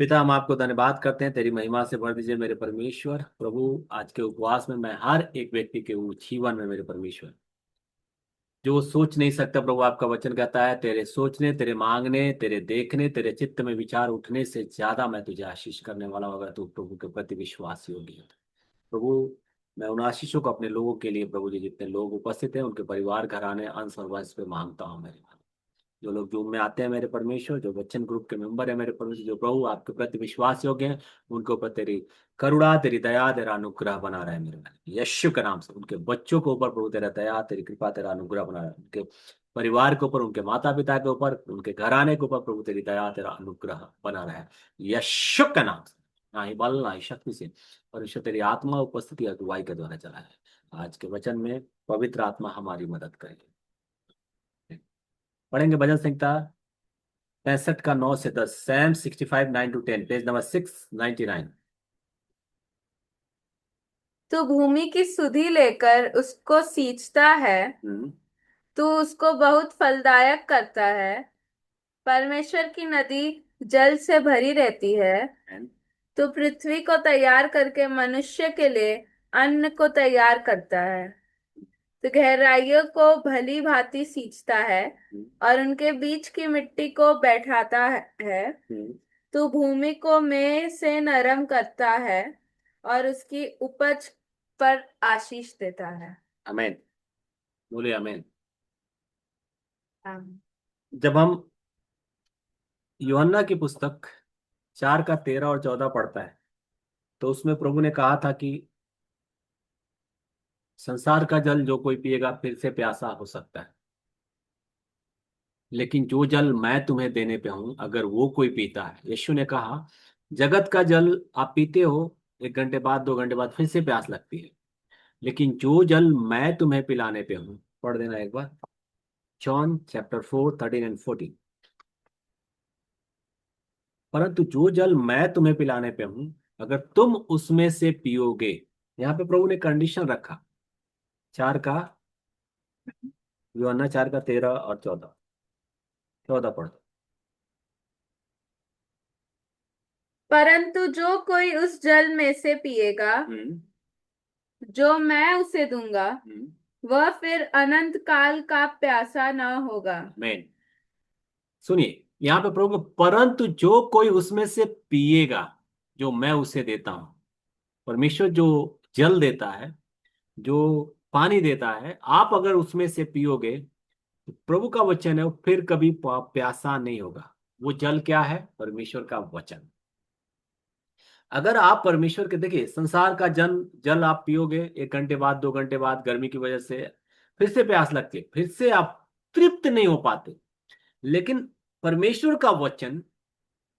पिता, हम आपको धन्यवाद करते हैं, तेरी महिमा से भर दीजिए मेरे परमेश्वर। प्रभु, आज के उपवास में मैं हर एक व्यक्ति के जीवन में मेरे परमेश्वर, जो सोच नहीं सकता प्रभु, आपका वचन कहता है तेरे सोचने, तेरे मांगने, तेरे देखने, तेरे चित्त में विचार उठने से ज्यादा मैं तुझे आशीष करने वाला हूं, अगर तू प्रभु के प्रति विश्वास योग्य है। प्रभु, मैं उन आशीषों को अपने लोगों के लिए, प्रभु जी जितने लोग उपस्थित हैं उनके परिवार, घराने, अंश और वंश पे मांगता हूँ मेरे। जो लोग जूम में आते हैं मेरे परमेश्वर, जो बच्चन ग्रुप के मेंबर है मेरे परमेश्वर, जो प्रभु आपके प्रति विश्वास योग्य हैं, उनके ऊपर तेरी करुणा, तेरी दया, तेरा अनुग्रह बना रहा है मेरे भाई यीशु के नाम से। उनके बच्चों के ऊपर प्रभु तेरा दया, तेरी कृपा, तेरा अनुग्रह बना रहा है। उनके परिवार के ऊपर, उनके माता पिता के ऊपर, उनके घराने के ऊपर प्रभु तेरी दया, तेरा अनुग्रह बना रहा है यीशु के नाम से। ना ही बल ना ही शक्ति से, परमेश्वर तेरी आत्मा उपस्थिति अगुवाई के द्वारा चला है। आज के वचन में पवित्र आत्मा हमारी मदद करेगी। पढ़ेंगे भजन संहिता 65 का 9 से 10, सैम 65 9 to 10, पेज नंबर 699। तू भूमि की सुधि लेकर उसको सींचता है। हम्म। तू उसको बहुत फलदायक करता है। परमेश्वर की नदी जल से भरी रहती है। and- तू पृथ्वी को तैयार करके मनुष्य के लिए अन्न को तैयार करता है। तू गहराइयों को भली भांति सींचता है हम्म, और उनके बीच की मिट्टी को बैठाता है। हम्म। तू भूमि को मेंह से नरम करता है और उसकी उपज पर आशीष देता है। अमेन। बोलिए अमेन। आमीन। जब हम यूहन्ना की पुस्तक 4 का 13 और 14 पढ़ता है, तो उसमें प्रभु ने कहा था कि संसार का जल जो कोई पिएगा फिर से प्यासा हो सकता है, लेकिन जो जल मैं तुम्हें देने पे हूं अगर वो कोई पीता है, यीशु ने कहा, जगत का जल आप पीते हो, 1 घंटे बाद 2 घंटे बाद फिर से प्यास लगती है, लेकिन जो जल मैं तुम्हें पिलाने पे हूं, पढ़ देना एक बार, जॉन चैप्टर 4 13 एंड 14। परंतु जो जल मैं तुम्हें पिलाने पे हूं, अगर तुम उसमें से पियोगे, यहाँ पे प्रभु ने कंडीशन रखा। 4 का, यूहन्ना 4 का 13 और 14, 14 पढ़ दो। परंतु जो कोई उस जल में से पिएगा हम्म। जो मैं उसे दूंगा, हम्म। वह फिर अनंत काल का प्यासा न होगा। मेन, सुनिए, यहाँ पे प्रभु, परंतु जो कोई उसमें से पिएगा जो मैं उसे देता हूं। परमेश्वर जो जल देता है, जो पानी देता है, आप अगर उसमें से पियोगे, तो प्रभु का वचन है, वो फिर कभी प्यासा नहीं होगा। वो जल क्या है? परमेश्वर का वचन। अगर आप परमेश्वर के, देखिए, संसार का जल जल आप पियोगे, 1 घंटे बाद 2 घंटे बाद गर्मी की वजह से फिर से प्यास लगती है, फिर से आप तृप्त नहीं हो पाते। लेकिन परमेश्वर का वचन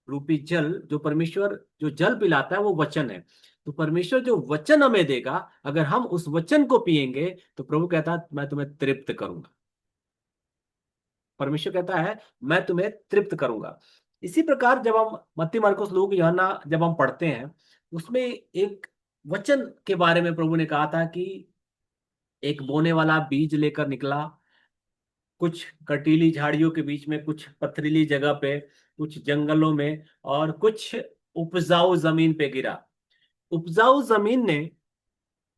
रूपी जल, जो परमेश्वर जो जल पिलाता है वो वचन है। तो परमेश्वर जो वचन हमें देगा, अगर हम उस वचन को पिएंगे, तो प्रभु कहता है मैं तुम्हें तृप्त करूंगा। परमेश्वर कहता है मैं तुम्हें तृप्त करूंगा। इसी प्रकार जब हम मत्ती, मरकुस, लूक, यूहन्ना जब हम पढ़ते हैं, उसमें एक वचन के बारे में प्रभु ने कहा था कि एक बोने वाला बीज लेकर निकला, कुछ कटीली झाड़ियों के बीच में, कुछ पथरीली जगह पे, कुछ जंगलों में, और कुछ उपजाऊ जमीन पे गिरा। उपजाऊ जमीन ने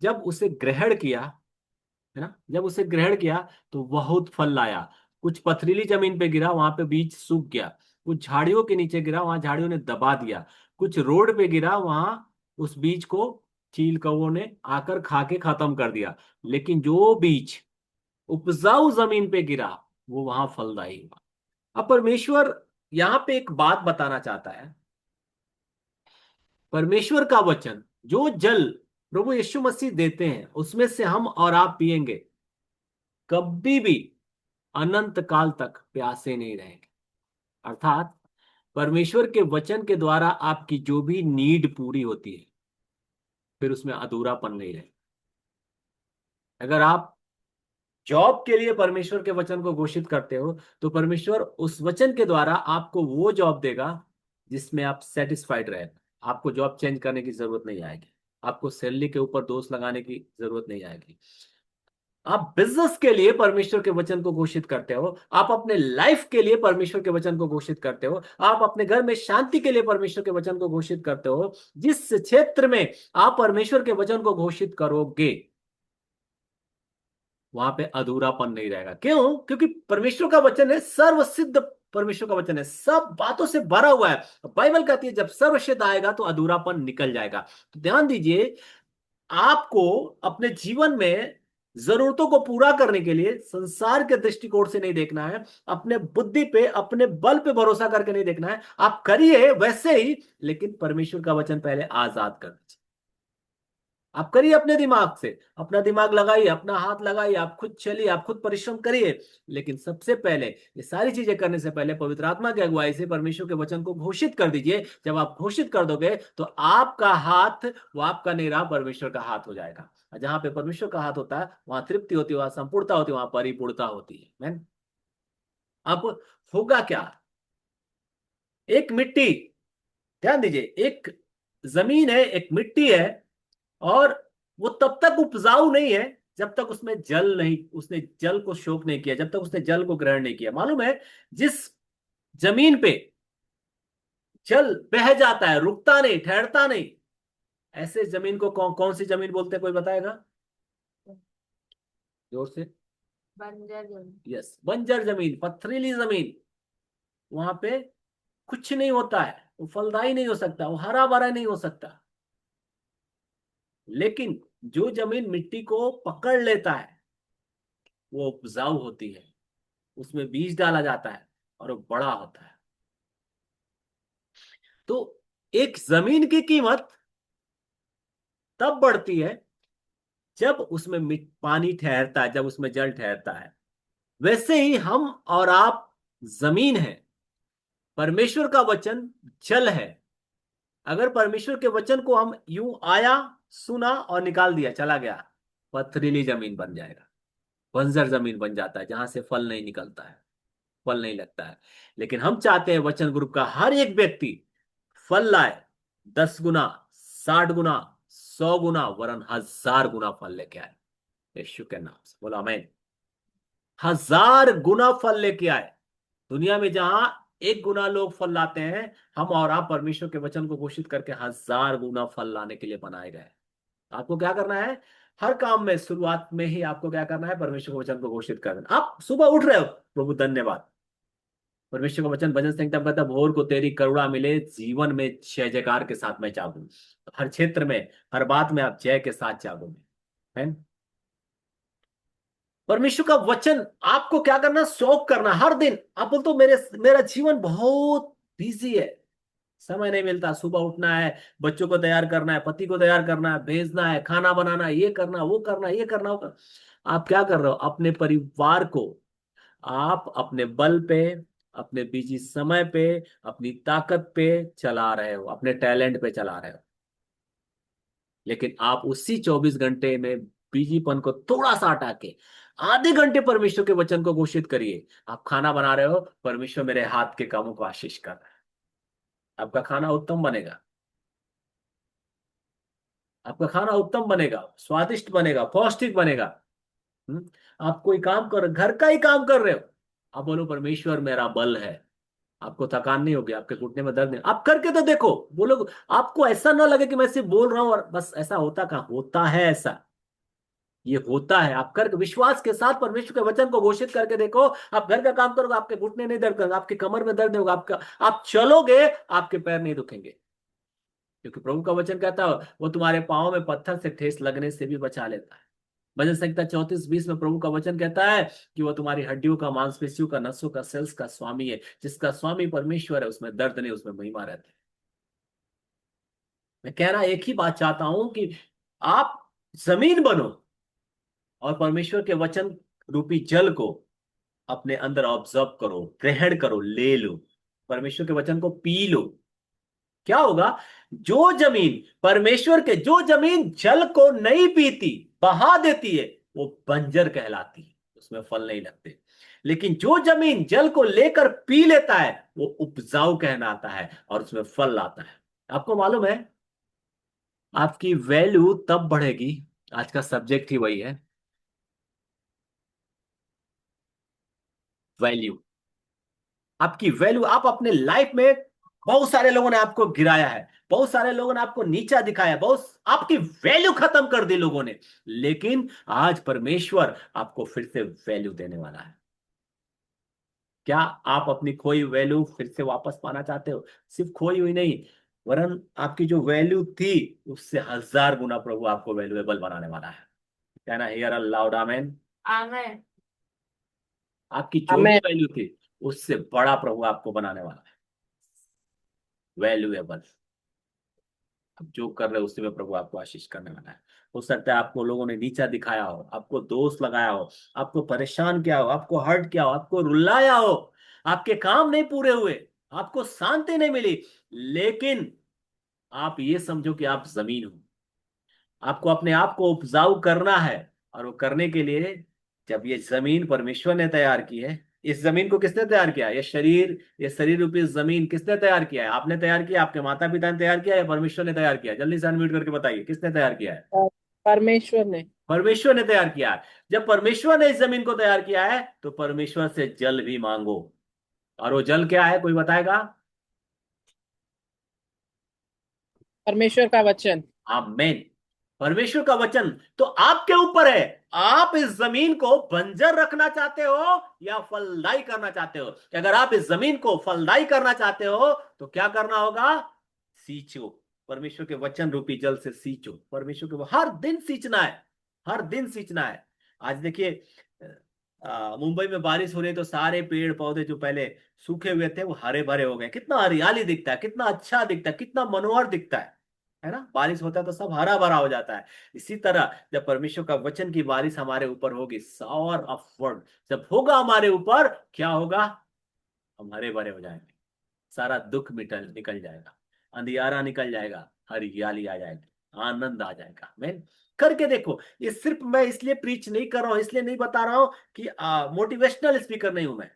जब उसे ग्रहण किया, है ना, जब उसे ग्रहण किया तो बहुत फल लाया। कुछ पथरीली जमीन पे गिरा, वहां पे बीज सूख गया। कुछ झाड़ियों के नीचे गिरा, वहां झाड़ियों ने दबा दिया। कुछ रोड पे गिरा, वहां उस बीज को चील कौवों ने आकर खा के खत्म कर दिया। लेकिन जो बीज उपजाऊ जमीन पे गिरा, वो वहां फलदायी हुआ। अब परमेश्वर यहाँ पे एक बात बताना चाहता है। परमेश्वर का वचन, जो जल प्रभु यीशु मसीह देते हैं, उसमें से हम और आप पिएंगे, कभी भी अनंत काल तक प्यासे नहीं रहेंगे। अर्थात परमेश्वर के वचन के द्वारा आपकी जो भी नीड पूरी होती है, फिर उसमें अधूरापन नहीं रहेगा। अगर आप जॉब के लिए परमेश्वर के वचन को घोषित करते हो, तो परमेश्वर उस वचन के द्वारा आपको वो जॉब देगा जिसमें आप सेटिस्फाइड रहे। आपको जॉब चेंज करने की जरूरत नहीं आएगी। आपको सैलरी के ऊपर दोष लगाने की जरूरत नहीं आएगी। आप बिजनेस के लिए परमेश्वर के वचन को घोषित करते हो, आप अपने लाइफ के लिए परमेश्वर के वचन को घोषित करते हो, आप अपने घर में शांति के लिए परमेश्वर के वचन को घोषित करते हो। जिस क्षेत्र में आप परमेश्वर के वचन को घोषित करोगे, वहां पे अधूरापन नहीं रहेगा। क्यों? क्योंकि परमेश्वर का वचन है सर्वसिद्ध, परमेश्वर का वचन है, सब बातों से भरा हुआ है। बाइबल कहती है जब सर्वसिद्ध आएगा तो अधूरापन निकल जाएगा। तो ध्यान दीजिए, आपको अपने जीवन में जरूरतों को पूरा करने के लिए संसार के दृष्टिकोण से नहीं देखना है, अपने बुद्धि पे, अपने बल पे भरोसा करके नहीं देखना है। आप करिए वैसे ही, लेकिन परमेश्वर का वचन पहले आजाद कर दीजिए। आप करिए अपने दिमाग से, अपना दिमाग लगाइए, अपना हाथ लगाइए, आप खुद चलिए, आप खुद परिश्रम करिए। लेकिन सबसे पहले ये सारी चीजें करने से पहले पवित्र आत्मा की अगुवाई से परमेश्वर के वचन को घोषित कर दीजिए। जब आप घोषित कर दोगे तो आपका हाथ, वो आपका नहीं रहा, परमेश्वर का हाथ हो जाएगा। और जहां पे परमेश्वर का हाथ होता है वहां तृप्ति होती है, वहां संपूर्णता होती है, वहां परिपूर्णता होती है। मैन, अब होगा क्या? एक मिट्टी, ध्यान दीजिए, एक जमीन है, एक मिट्टी है, और वो तब तक उपजाऊ नहीं है जब तक उसमें जल नहीं, उसने जल को शोक नहीं किया, जब तक उसने जल को ग्रहण नहीं किया। मालूम है, जिस जमीन पे जल बह जाता है, रुकता नहीं, ठहरता नहीं, ऐसे जमीन को कौन कौन सी जमीन बोलते हैं, कोई बताएगा जोर से? बंजर जमीन। यस, बंजर जमीन, पथरीली जमीन। वहां पे कुछ नहीं होता है, वो फलदायी नहीं हो सकता, वो हरा भरा नहीं हो सकता। लेकिन जो जमीन मिट्टी को पकड़ लेता है वो उपजाऊ होती है, उसमें बीज डाला जाता है और वो बड़ा होता है। तो एक जमीन की कीमत तब बढ़ती है जब उसमें पानी ठहरता है, जब उसमें जल ठहरता है। वैसे ही हम और आप जमीन है, परमेश्वर का वचन जल है। अगर परमेश्वर के वचन को हम यूं आया, सुना और निकाल दिया, चला गया, पथरीली जमीन बन जाएगा, बंजर जमीन बन जाता है, जहां से फल नहीं निकलता है, फल नहीं लगता है। लेकिन हम चाहते हैं वचन ग्रुप का हर एक व्यक्ति फल लाए, 10 गुना, 60 गुना, 100 गुना, वरन 1000 गुना फल लेके आए। यीशु के नाम से बोला आमीन। 1000 गुना फल लेके आए। दुनिया में जहां 1 गुना लोग फल लाते हैं, हम और आप परमेश्वर के वचन को घोषित करके 1000 गुना फल लाने के लिए बनाए गए। आपको क्या करना है? हर काम में शुरुआत में ही आपको क्या करना है? परमेश्वर के वचन को घोषित करना। आप सुबह उठ रहे हो, प्रभु धन्यवाद। परमेश्वर का वचन भजन संहिता में कहता है, भोर को तेरी करुणा मिले, जीवन में जय जयकार के साथ मैं जागूं। हर क्षेत्र में, हर बात में आप जय के साथ जागोगे। है न? परमेश्वर का वचन आपको क्या करना? शौक करना हर दिन। आप बोलते हो मेरा जीवन बहुत बिजी है, समय नहीं मिलता, सुबह उठना है, बच्चों को तैयार करना है, पति को तैयार करना है, भेजना है, खाना बनाना है, ये करना, वो करना, ये करना, वो करना। आप क्या कर रहे हो? अपने परिवार को आप अपने बल पे, अपने बिजी समय पे, अपनी ताकत पे चला रहे हो, अपने टैलेंट पे चला रहे हो। लेकिन आप उसी 24 घंटे में बिजीपन को थोड़ा सा हटा के आधे घंटे परमेश्वर के वचन को घोषित करिए। आप खाना बना रहे हो, परमेश्वर मेरे हाथ के कामों को आशीष कर रहा है। आपका खाना उत्तम बनेगा, आपका खाना उत्तम बनेगा, स्वादिष्ट बनेगा, पौष्टिक बनेगा। हम्म? आप कोई काम कर, घर का ही काम कर रहे हो, आप बोलो परमेश्वर मेरा बल है। आपको थकान नहीं होगी, आपके घुटने में दर्द नहीं, आप करके तो देखो, बोलो। आपको ऐसा ना लगे कि मैं सिर्फ बोल रहा हूं और बस, ऐसा होता कहाँ? होता है ऐसा, ये होता है। आप करके विश्वास के साथ परमेश्वर के वचन को घोषित करके देखो। आप घर का काम करोगे, आपके घुटने नहीं दर्द करेंगे, आपके कमर में दर्द नहीं होगा, आपका, आप चलोगे, आपके पैर नहीं दुखेंगे। क्योंकि प्रभु का वचन कहता है वो तुम्हारे पाँव में पत्थर से ठेस लगने से भी बचा लेता है। भजन संहिता 34:20 में प्रभु का वचन कहता है कि वो तुम्हारी हड्डियों का, मांसपेशियों का, नसों का, सेल्स का स्वामी है। जिसका स्वामी परमेश्वर है, उसमें दर्द नहीं, उसमें महिमा रहती है। मैं कहना एक ही बात चाहता हूं कि आप जमीन बनो और परमेश्वर के वचन रूपी जल को अपने अंदर ऑब्जर्व करो, ग्रहण करो, ले लो, परमेश्वर के वचन को पी लो। क्या होगा? जो जमीन जल को नहीं पीती, बहा देती है, वो बंजर कहलाती है, उसमें फल नहीं लगते। लेकिन जो जमीन जल को लेकर पी लेता है वो उपजाऊ कहलाता है और उसमें फल लाता है। आपको मालूम है, आपकी वैल्यू तब बढ़ेगी, आज का सब्जेक्ट ही वही है, वैल्यू, आपकी वैल्यू। आप अपने लाइफ में बहुत सारे लोगों ने आपको गिराया है, बहुत सारे लोगों ने आपको नीचा दिखाया, बहुत आपकी वैल्यू खत्म कर दी लोगों ने, लेकिन आज परमेश्वर आपको फिर से वैल्यू देने वाला है। क्या आप अपनी खोई वैल्यू फिर से वापस पाना चाहते हो? सिर्फ खोई हुई नहीं, वरन आपकी जो वैल्यू थी उससे 1000 गुना प्रभु आपको वैल्यूएबल बनाने वाला है। कहना हियर अ लाउड आमेन। आमेन। आपकी जो भी हमें वैल्यू थी उससे बड़ा प्रभु आपको बनाने वाला है, वैल्यूएबल। अब जो कर रहे हो उसी में प्रभु आपको आशीष करने वाला है। हो सकता है आपको लोगों ने नीचा दिखाया हो, आपको दोष लगाया हो, आपको परेशान किया हो, आपको हर्ट किया हो, आपको रुलाया हो, आपके काम नहीं पूरे हुए, आपको शांति नहीं मिली, लेकिन आप ये समझो कि आप जमीन हो। आपको अपने आप को उपजाऊ करना है, और वो करने के लिए जब ये जमीन परमेश्वर ने तैयार की है, इस जमीन को किसने तैयार किया? ये शरीर रूपी जमीन किसने तैयार किया है? आपने तैयार किया, आपके माता पिता ने तैयार किया, या परमेश्वर ने तैयार किया? जल्दी से अनम्यूट करके बताइए, किसने तैयार किया है? परमेश्वर ने। परमेश्वर ने तैयार किया है। जब परमेश्वर ने इस जमीन को तैयार किया है तो परमेश्वर से जल भी मांगो। और वो जल क्या है, कोई बताएगा? परमेश्वर का वचन। आमेन। परमेश्वर का वचन तो आपके ऊपर है। आप इस जमीन को बंजर रखना चाहते हो या फलदायी करना चाहते हो? कि अगर आप इस जमीन को फलदायी करना चाहते हो तो क्या करना होगा? सींचो, परमेश्वर के वचन रूपी जल से सींचो। परमेश्वर के हर दिन सींचना है, हर दिन सींचना है। आज देखिए, मुंबई में बारिश हो रही है तो सारे पेड़ पौधे जो पहले सूखे हुए थे वो हरे भरे हो गए। कितना हरियाली दिखता है, कितना अच्छा दिखता है, कितना मनोहर दिखता है ना? बारिश होता है तो सब हरा भरा हो जाता है। इसी तरह जब परमेश्वर का वचन की बारिश हमारे ऊपर होगी, शावर ऑफ वर्ड जब होगा हमारे ऊपर, क्या होगा? हम हरे भरे हो जाएंगे, सारा दुख मिटल निकल जाएगा, अंधियारा निकल जाएगा, हरियाली आ जाएगी, आनंद आ जाएगा। मैं करके देखो। ये सिर्फ मैं इसलिए प्रीच नहीं कर रहा हूं, इसलिए नहीं बता रहा हूं कि मोटिवेशनल स्पीकर नहीं हूं मैं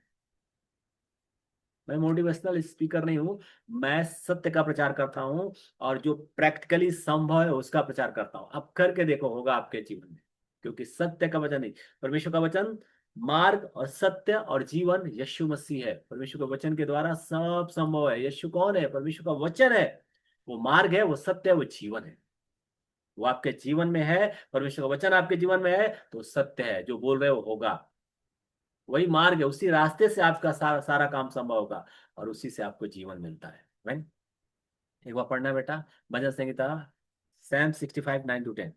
मोटिवेशनल स्पीकर नहीं हूं। मैं सत्य का प्रचार करता हूं, और जो प्रैक्टिकली संभव है उसका प्रचार करता हूं। अब करके देखो, होगा आपके जीवन में, क्योंकि सत्य का वचन नहीं, परमेश्वर का वचन मार्ग और सत्य और जीवन यीशु मसीह है। परमेश्वर के वचन के द्वारा सब संभव है। यीशु कौन है? परमेश्वर का वचन है। वो मार्ग है, वो सत्य है, वो जीवन है। वो आपके जीवन में है, परमेश्वर का वचन आपके जीवन में है तो सत्य है, जो बोल रहे हो होगा। वही मार्ग है, उसी रास्ते से आपका सारा सारा काम संभव होगा, और उसी से आपको जीवन मिलता है। राइट? एक बार पढ़ना बेटा, भजन संहिता सैम 65:9-10।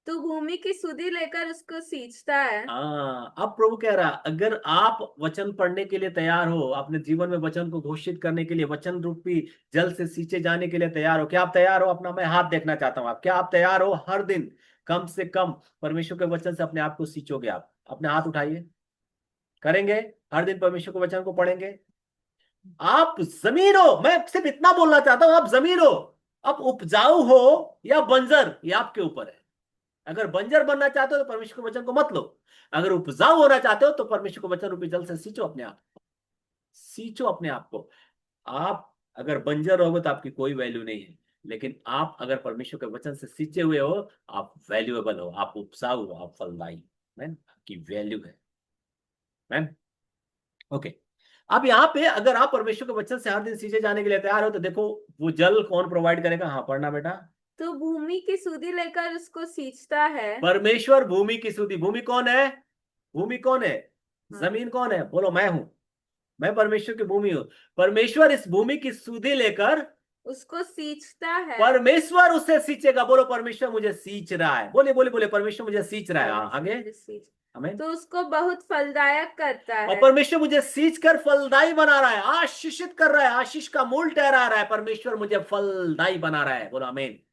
तू भूमि की सुधि लेकर उसको सींचता है। हाँ, अब प्रभु कह रहा, अगर आप वचन पढ़ने के लिए तैयार हो, अपने जीवन में वचन को घोषित करने के लिए, वचन रूपी जल से सींचे जाने के लिए तैयार हो, क्या आप तैयार हो? अपना मैं हाथ देखना चाहता हूं। आप क्या आप तैयार हो? हर दिन कम से कम परमेश्वर के वचन से अपने आप को सींचोगे? आप अपने हाथ उठाइए, करेंगे? हर दिन परमेश्वर के वचन को पढ़ेंगे? आप जमीन हो, मैं सिर्फ इतना बोलना चाहता हूं, आप जमीन हो। अब उपजाऊ हो या बंजर, ये आपके ऊपर है। अगर बंजर बनना चाहते हो तो परमेश्वर के वचन को मत लो। अगर उपजाऊ होना चाहते हो तो परमेश्वर के वचन रूपी जल से सींचो अपने आप, सींचो अपने आप को। आप अगर बंजर रहोगे तो आपकी कोई वैल्यू नहीं है, लेकिन आप अगर परमेश्वर के वचन से सींचे हुए हो, आप वैल्यूएबल हो, आप उपजाऊ हो, आप फलदायी। मैन आपकी वैल्यू है। Man okay. अब यहाँ पे अगर आप परमेश्वर के वचन से हर दिन सींचे जाने के लिए तैयार हो तो देखो, वो जल कौन प्रोवाइड करेगा? हाँ, पढ़ना बेटा। तू भूमि की सुधि लेकर उसको सींचता है। परमेश्वर भूमि की सुधि। भूमि कौन है? भूमि कौन है? हाँ। जमीन कौन है? बोलो, मैं हूं। मैं परमेश्वर की भूमि हूं। परमेश्वर इस भूमि की सुधि लेकर उसको सींचता है। परमेश्वर उसे सींचेगा। बोलो, परमेश्वर मुझे सींच रहा है। बोले बोले बोले, परमेश्वर मुझे सींच रहा है। हाँ, परमेश्वर आगे। मुझे सींच हमें तो उसको बहुत फलदायक करता और है। परमेश्वर मुझे सींच कर फलदायी बना रहा है, आशीषित कर रहा है, आशीष का मूल ठहरा रहा है। परमेश्वर मुझे फलदायी बना रहा है। बोलो आमीन।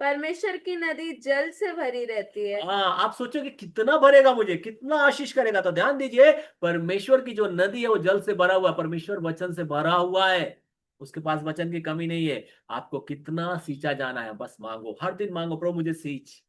परमेश्वर की नदी जल से भरी रहती है। हाँ, आप सोचोगे कितना भरेगा मुझे, कितना आशीष करेगा, तो ध्यान दीजिए, परमेश्वर की जो नदी है वो जल से भरा हुआ है। परमेश्वर वचन से भरा हुआ है, उसके पास वचन की कमी नहीं है। आपको कितना सींचा जाना है, बस मांगो, हर दिन मांगो, प्रभु मुझे सींच,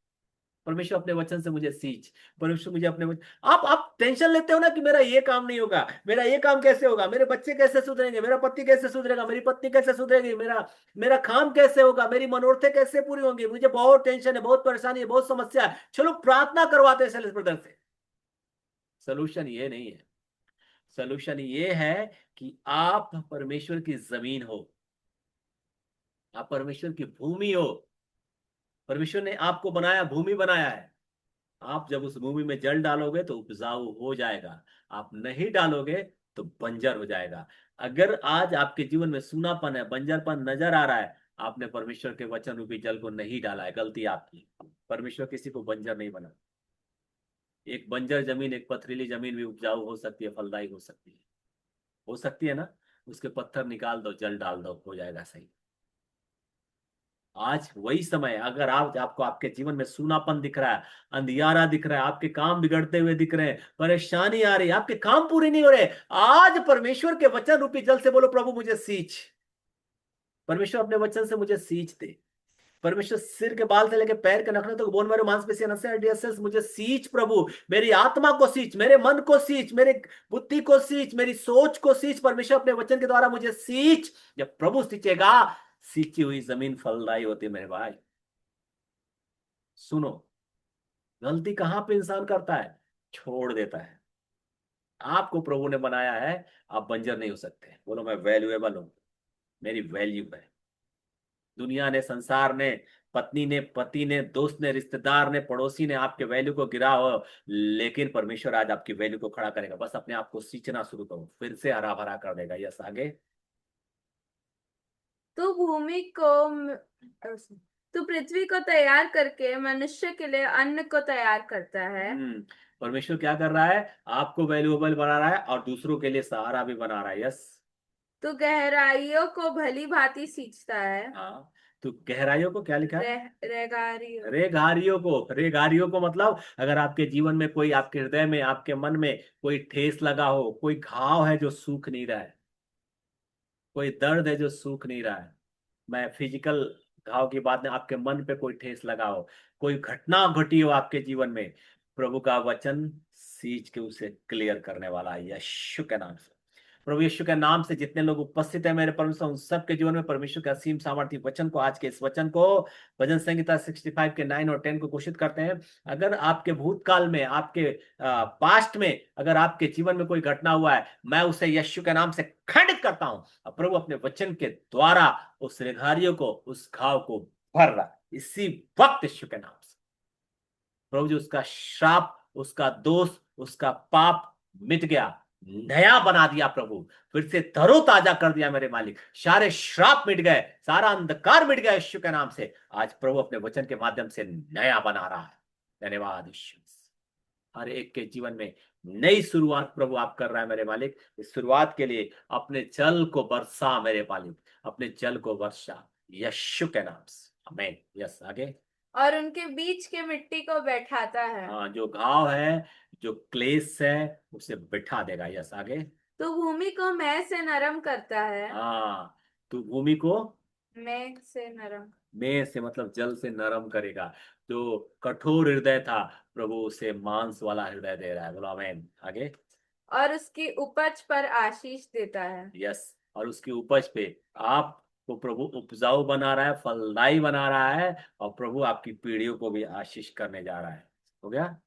परमेश्वर अपने वचन से मुझे सींच, परमेश्वर मुझे अपने वचन। आप टेंशन लेते हो ना कि मेरा ये काम नहीं होगा, मेरा ये काम कैसे होगा, मेरे बच्चे कैसे सुधरेंगे, मेरा पति कैसे सुधरेगा, मेरी पत्नी कैसे सुधरेगी, मेरा मेरा काम कैसे होगा, मेरी मनोरथें कैसे पूरी होंगी, मुझे बहुत टेंशन है, बहुत परेशानी है, बहुत समस्या है। चलो प्रार्थना करवाते हैं सेल्स ब्रदर से। सोल्यूशन ये नहीं है। सोल्यूशन ये है कि आप परमेश्वर की जमीन हो, आप परमेश्वर की भूमि हो। परमेश्वर ने आपको बनाया, भूमि बनाया है। आप जब उस भूमि में जल डालोगे तो उपजाऊ हो जाएगा, आप नहीं डालोगे तो बंजर हो जाएगा। अगर आज आपके जीवन में सूनापन है, बंजरपन नजर आ रहा है, आपने परमेश्वर के वचन रूपी जल को नहीं डाला है, गलती आपकी। परमेश्वर किसी को बंजर नहीं बना। एक बंजर जमीन, एक पथरीली जमीन भी उपजाऊ हो सकती है, फलदायी हो सकती है ना। उसके पत्थर निकाल दो, जल डाल दो, हो जाएगा सही। आज वही समय है। अगर आप आपको आपके जीवन में सूनापन दिख रहा है, अंधियारा दिख रहा है, आपके काम बिगड़ते हुए दिख रहे हैं, परेशानी आ रही है, आपके काम पूरे नहीं हो रहे, आज परमेश्वर के वचन रूपी जल से बोलो, प्रभु मुझे सींच। परमेश्वर अपने वचन से मुझे सींच दे। परमेश्वर सिर के बाल से लेकर पैर के नखने तक, बोन मारो मांसपेशियां नसें हड्डियां से मुझे सींच प्रभु। मेरी आत्मा को सींच, मेरे मन को सींच, मेरे बुद्धि को सींच, मेरी सोच को सींच। परमेश्वर अपने वचन के द्वारा मुझे सींच। जब प्रभु सींचेगा, सींची हुई जमीन फलदायी होती है मेरे भाई। सुनो, गलती कहां पे इंसान करता है? छोड़ देता है। आपको प्रभु ने बनाया है, आप बंजर नहीं हो सकते। बोलो मैं वैल्यूएबल हूं, मेरी वैल्यू है। दुनिया ने, संसार ने, पत्नी ने, पति ने, दोस्त ने, रिश्तेदार ने, पड़ोसी ने आपके वैल्यू को गिरा हो, लेकिन परमेश्वर आज आपकी वैल्यू को खड़ा करेगा। बस अपने आप को सींचना शुरू करो, फिर से हरा भरा कर देगा। यस, आगे। तू भूमि को तू पृथ्वी को तैयार करके मनुष्य के लिए अन्न को तैयार करता है। परमेश्वर क्या कर रहा है? आपको वैल्यूएबल बना रहा है और दूसरों के लिए सहारा भी बना रहा है। यस। तू गहराइयों को भली भांति सींचता है। हाँ, तो गहराइयों को क्या लिखा है? रेगारियों। रेगारियों को मतलब, अगर आपके जीवन में कोई, आपके हृदय में, आपके मन में कोई ठेस लगा हो, कोई घाव है जो सूख नहीं रहा है, कोई दर्द है जो सूख नहीं रहा है, मैं फिजिकल घाव की बात नहीं, आपके मन पे कोई ठेस लगा हो, कोई घटना घटी हो आपके जीवन में, प्रभु का वचन सींच के उसे क्लियर करने वाला है, यीशु के नाम से। प्रभु यीशु के नाम से जितने लोग उपस्थित हैं मेरे परमेश्वर, उन सबके जीवन में परमेश्वर का असीम सामर्थ्य वचन को, आज के इस वचन को भजन संहिता 65 के 9 और 10 को घोषित करते हैं। अगर आपके भूतकाल में, आपके पास्ट में, अगर आपके जीवन में कोई घटना हुआ है, मैं उसे यीशु के नाम से खंडित करता हूं। और प्रभु अपने वचन के द्वारा उस रेघारियों को, उस घाव को भर रहा है इसी वक्त यीशु के नाम से। प्रभु जी, उसका श्राप, उसका दोष, उसका पाप मिट गया, नया बना दिया प्रभु, फिर से तरोताजा कर दिया मेरे मालिक। सारे श्राप मिट गए, सारा अंधकार मिट गया यीशु के नाम से। आज प्रभु अपने वचन के माध्यम से नया बना रहा है। धन्यवाद यीशु। हर एक के जीवन में नई शुरुआत प्रभु आप कर रहा है मेरे मालिक। इस शुरुआत के लिए अपने जल को बरसा मेरे मालिक, अपने जल को वर्षा यीशु के नाम से, आमीन। यस, आगे। और उनके बीच के मिट्टी को बैठाता है। हाँ, जो घाव है, जो क्लेश है, उसे बिठा देगा। यस, आगे। तो भूमि को मैं से नरम करता है। हाँ, तू भूमि को मैं से नरम। में से मतलब जल से नरम करेगा। जो कठोर हृदय था, प्रभु उसे मांस वाला हृदय दे रहा है। बोलो आमीन, आगे। और उसकी उपज पर आशीष देता है। यस, और उसकी उपज पे आपको प्रभु उपजाऊ बना रहा है, फलदायी बना रहा है, और प्रभु आपकी पीढ़ियों को भी आशीष करने जा रहा है। हो गया?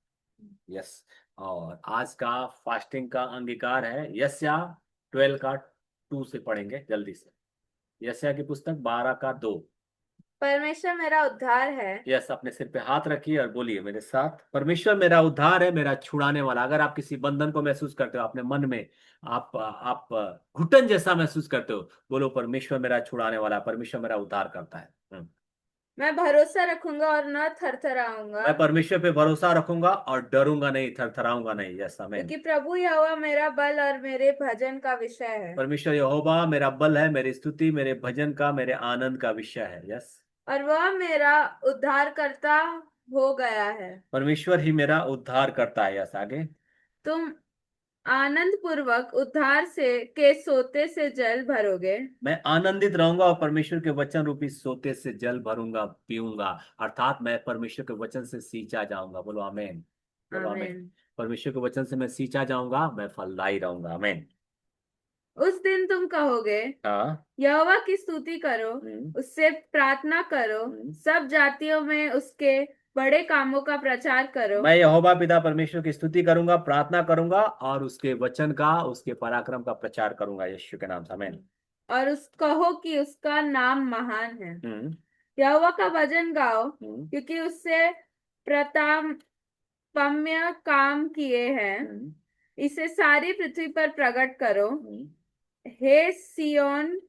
यस। और आज का फास्टिंग का अंगीकार है यशया 12 का 2 से पढ़ेंगे जल्दी से। यशया की पुस्तक 12 का 2। परमेश्वर मेरा उद्धार है। यस, अपने सिर पे हाथ रखिए और बोलिए मेरे साथ, परमेश्वर मेरा उद्धार है, मेरा छुड़ाने वाला। अगर आप किसी बंधन को महसूस करते हो अपने मन में, आप घुटन जैसा महसूस करते हो, बोलो परमेश्वर मेरा छुड़ाने वाला है, परमेश्वर मेरा उद्धार करता है। मैं भरोसा रखूंगा और न थरथराऊंगा। मैं परमेश्वर पे भरोसा रखूंगा और डरूंगा नहीं, थरथराऊंगा नहीं। यस, आमीन। क्योंकि प्रभु यहोवा मेरा बल और मेरे भजन का विषय है। परमेश्वर यहोवा मेरा बल है, मेरी स्तुति, मेरे भजन का, मेरे आनंद का विषय है। यस। और वह मेरा उद्धारकर्ता हो गया है। परमेश्वर ही मेरा उद्धार करता है। यस, आगे। तुम आनंद पूर्वक उद्धार के सोते से जल भरोगे। मैं आनंदित रहूंगा और परमेश्वर के वचन रूपी सोते से जल भरूंगा, पीऊंगा, अर्थात मैं परमेश्वर के वचन से सींचा जाऊंगा। बोलो आमीन, बोलो आमीन। आमीन। परमेश्वर के वचन से मैं सींचा जाऊंगा, मैं फलदायी रहूंगा। आमीन। उस दिन तुम कहोगे, हाँ। यहोवा की स्तुति करो, हम्म, उससे प्रार्थना करो, हम्म, सब जातियों में उसके बड़े कामों का प्रचार करो मैं यहोवा पिता परमेश्वर की स्तुति करूंगा, प्रार्थना करूंगा और उसके वचन का, उसके पराक्रम का प्रचार करूंगा यीशु के नाम से। आमीन। और उस कहो कि उसका नाम महान है। हम्म। यहोवा का भजन गाओ, हम्म। क्योंकि उससे प्रतापम्य काम किए हैं। हम्म। इसे सारी पृथ्वी पर प्रकट करो। हम्म। हे सियोन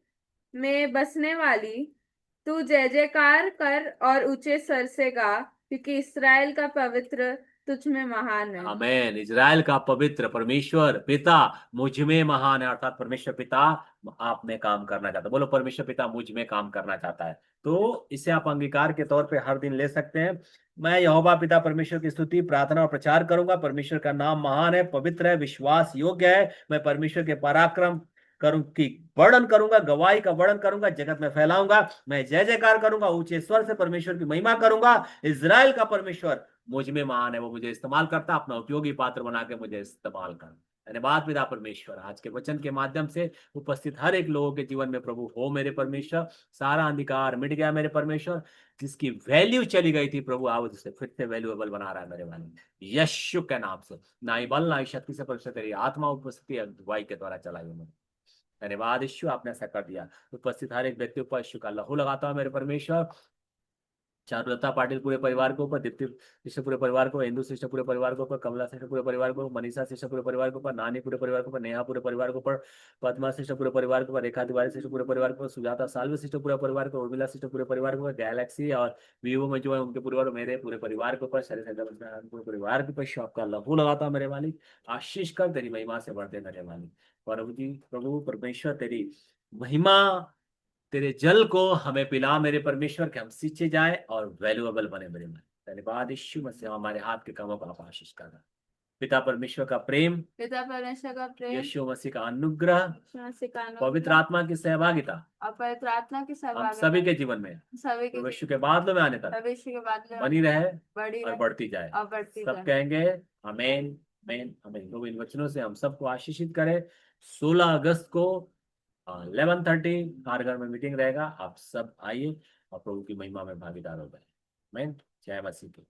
में बसने वाली, तू जय जयकार कर और ऊंचे स्वर से गा, क्योंकि इसराइल का पवित्र तुझ में महान है। आमेन। इज़राइल का पवित्र परमेश्वर पिता मुझ में महान है, अर्थात परमेश्वर पिता आप में काम करना चाहता है। बोलो, परमेश्वर पिता मुझ में काम करना चाहता है। तो इसे आप अंगीकार के तौर पे हर दिन ले सकते हैं। मैं यहोवा पिता परमेश्वर की स्तुति, प्रार्थना और प्रचार करूंगा। परमेश्वर का नाम महान है, पवित्र है, विश्वास योग्य है। मैं परमेश्वर के पराक्रम करूं की वर्णन करूंगा, गवाही का वर्णन करूंगा, जगत में फैलाऊंगा। मैं जय जयकार करूंगा, ऊंचे स्वर से परमेश्वर की महिमा करूंगा। इज़राइल का परमेश्वर मुझ में महान है, वो मुझे इस्तेमाल करता, अपना उपयोगी पात्र बना के मुझे इस्तेमाल कर। धन्यवाद पिता परमेश्वर, आज के वचन के माध्यम से उपस्थित हर एक लोगों के जीवन में प्रभु हो मेरे परमेश्वर। सारा अंधकार मिट गया मेरे परमेश्वर, जिसकी वैल्यू चली गई थी प्रभु आज उसे फिर से वैल्यूएबल बना रहा है मेरे वाले यीशु के नाम से। ना ही बल ना ही शक्ति से, परमेश्वर तेरी आत्मा उपस्थिति अगुवाई के द्वारा चलाई मुझे। धन्यवाद यीशु, आपने ऐसा कर दिया। उपस्थित हर एक व्यक्ति पर यीशु का लहू लगाता हूं मेरे परमेश्वर। चारुलता पाटिल पूरे परिवार के ऊपर, दीप्ति शिष्य पूरे परिवार को, हिंदू शिष्य पूरे परिवार के ऊपर, कमला शिष्य पूरे परिवार को, मनीषा शिष्य पूरे परिवार के ऊपर, नानी पूरे परिवार के ऊपर, नेहा पूरे परिवार के ऊपर, पद्मा शिष्य पूरे परिवार के ऊपर, रेखा तिवारी शिष्य पूरे परिवार के ऊपर, सुजाता साल्वे शिष्य पूरे परिवार को, उर्मिला शिष्य पूरे परिवार के ऊपर, गैलेक्सी और वीवो में जो है उनके पूरे मेरे पूरे परिवार के ऊपर, शरीर पूरे परिवार के ऊपर आपका लहू लगाता हूँ मेरे मालिक। आशीष कर तेरी महिमा से बढ़ते मेरे मालिक। प्रभु जी, प्रभु परमेश्वर तेरी महिमा, तेरे जल को हमें पिला मेरे परमेश्वर, के हम सींचे जाए और वैल्यूएबल बने मेरे मन। धन्यवाद यीशु मसीह, हमारे हाथ के कामों का आप आशीष करना। पिता परमेश्वर का प्रेम, पिता परमेश्वर का प्रेम, यीशु मसीह का अनुग्रह, यीशु मसीह का पवित्र अनुग्रह आत्मा की सहभागिता और पवित्र आत्मा की हम सहभागिता सभी के जीवन में सभी के भविष्य के बादलों में आने तक भविष्य के बाद में बनी रहे बड़ी और रहे बढ़ती जाए। और बढ़ती सब जाए। कहेंगे आमेन, आमेन, आमेन। तो इन वचनों से हम सबको आशीषित करें। 16 अगस्त को 11:30 कारगर में मीटिंग रहेगा। आप सब आइए और प्रभु की महिमा में भागीदार हो गए। आमेन। जय मसीह की।